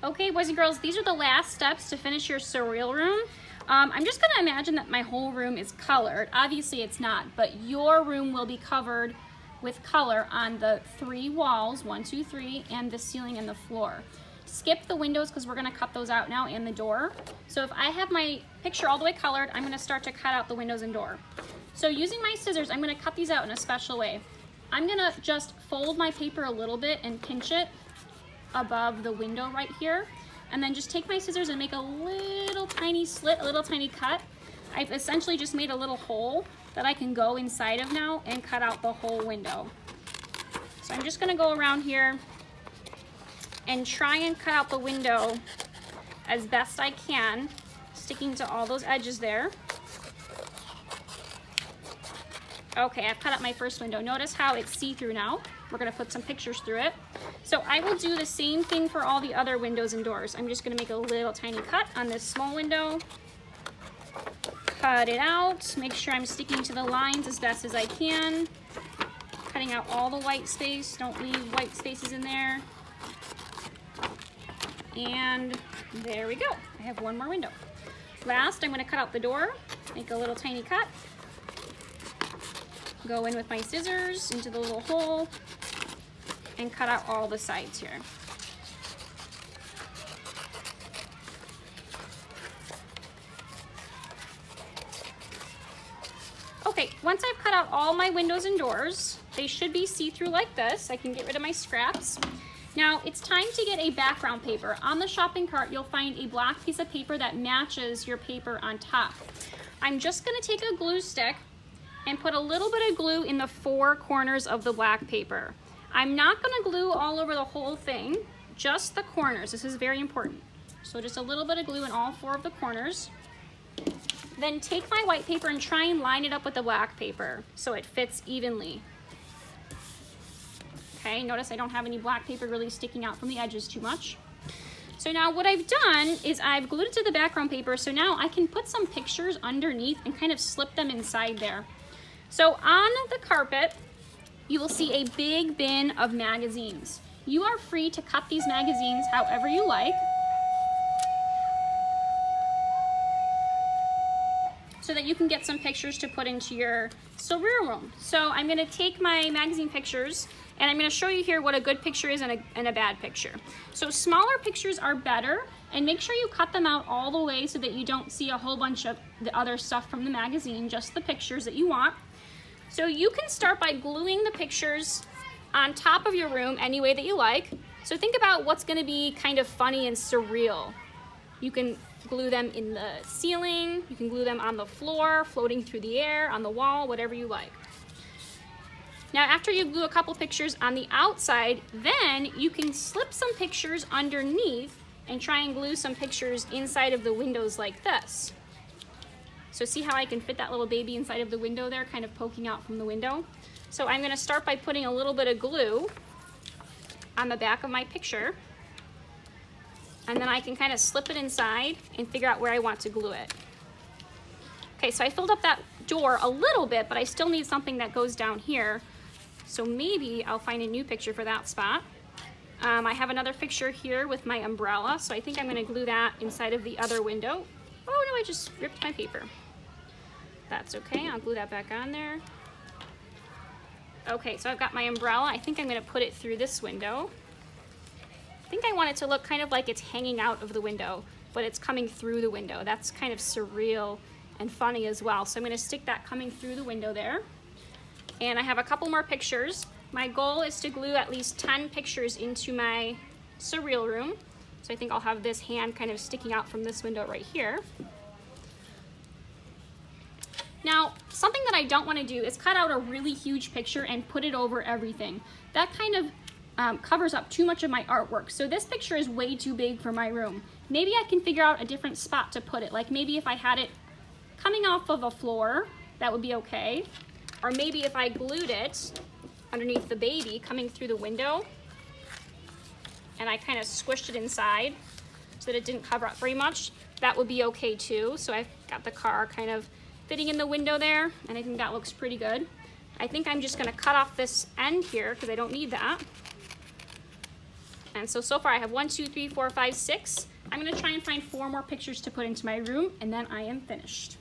Okay, boys and girls, these are the last steps to finish your surreal room. I'm just gonna imagine that my whole room is colored. Obviously it's not, but your room will be covered with color on the 3 walls, 1, 2, 3, and the ceiling and the floor. Skip the windows because we're gonna cut those out now, and the door. So if I have my picture all the way colored, I'm gonna start to cut out the windows and door. So using my scissors, I'm gonna cut these out in a special way. I'm gonna just fold my paper a little bit and pinch it above the window right here, and then just take my scissors and make a little tiny slit, a little tiny cut. I've essentially just made a little hole that I can go inside of now and cut out the whole window. So I'm just gonna go around here and try and cut out the window as best I can, sticking to all those edges there. Okay, I've cut out my first window. Notice how it's see-through now. We're gonna put some pictures through it. So I will do the same thing for all the other windows and doors. I'm just gonna make a little tiny cut on this small window. Cut it out. Make sure I'm sticking to the lines as best as I can. Cutting out all the white space. Don't leave white spaces in there. And there we go. I have one more window. Last, I'm gonna cut out the door. Make a little tiny cut. Go in with my scissors into the little hole and cut out all the sides here. Okay, once I've cut out all my windows and doors, they should be see-through like this. I can get rid of my scraps. Now it's time to get a background paper. On the shopping cart, you'll find a black piece of paper that matches your paper on top. I'm just gonna take a glue stick and put a little bit of glue in the 4 corners of the black paper. I'm not gonna glue all over the whole thing, just the corners. This is very important. So just a little bit of glue in all 4 of the corners. Then take my white paper and try and line it up with the black paper so it fits evenly. Okay, notice I don't have any black paper really sticking out from the edges too much. So now what I've done is I've glued it to the background paper, so now I can put some pictures underneath and kind of slip them inside there. So on the carpet, you will see a big bin of magazines. You are free to cut these magazines however you like. So that you can get some pictures to put into your surreal room. So I'm gonna take my magazine pictures and I'm gonna show you here what a good picture is and a bad picture. So smaller pictures are better, and make sure you cut them out all the way so that you don't see a whole bunch of the other stuff from the magazine, just the pictures that you want. So you can start by gluing the pictures on top of your room any way that you like. So think about what's gonna be kind of funny and surreal. You can glue them in the ceiling, you can glue them on the floor, floating through the air, on the wall, whatever you like. Now after you glue a couple pictures on the outside, then you can slip some pictures underneath and try and glue some pictures inside of the windows like this. So see how I can fit that little baby inside of the window there, kind of poking out from the window? So I'm gonna start by putting a little bit of glue on the back of my picture, and then I can kind of slip it inside and figure out where I want to glue it. Okay, so I filled up that door a little bit, but I still need something that goes down here. So maybe I'll find a new picture for that spot. I have another picture here with my umbrella, so I think I'm gonna glue that inside of the other window. Oh no, I just ripped my paper. That's okay, I'll glue that back on there. Okay, so I've got my umbrella. I think I'm gonna put it through this window. I think I want it to look kind of like it's hanging out of the window, but it's coming through the window. That's kind of surreal and funny as well. So I'm gonna stick that coming through the window there. And I have a couple more pictures. My goal is to glue at least 10 pictures into my surreal room. So I think I'll have this hand kind of sticking out from this window right here. Now, something that I don't want to do is cut out a really huge picture and put it over everything. That kind of covers up too much of my artwork. So this picture is way too big for my room. Maybe I can figure out a different spot to put it. Like maybe if I had it coming off of a floor, that would be okay. Or maybe if I glued it underneath the baby coming through the window and I kind of squished it inside so that it didn't cover up very much, that would be okay too. So I've got the car kind of fitting in the window there, and I think that looks pretty good. I think I'm just gonna cut off this end here because I don't need that. And so far I have 1, 2, 3, 4, 5, 6. I'm gonna try and find 4 more pictures to put into my room, and then I am finished.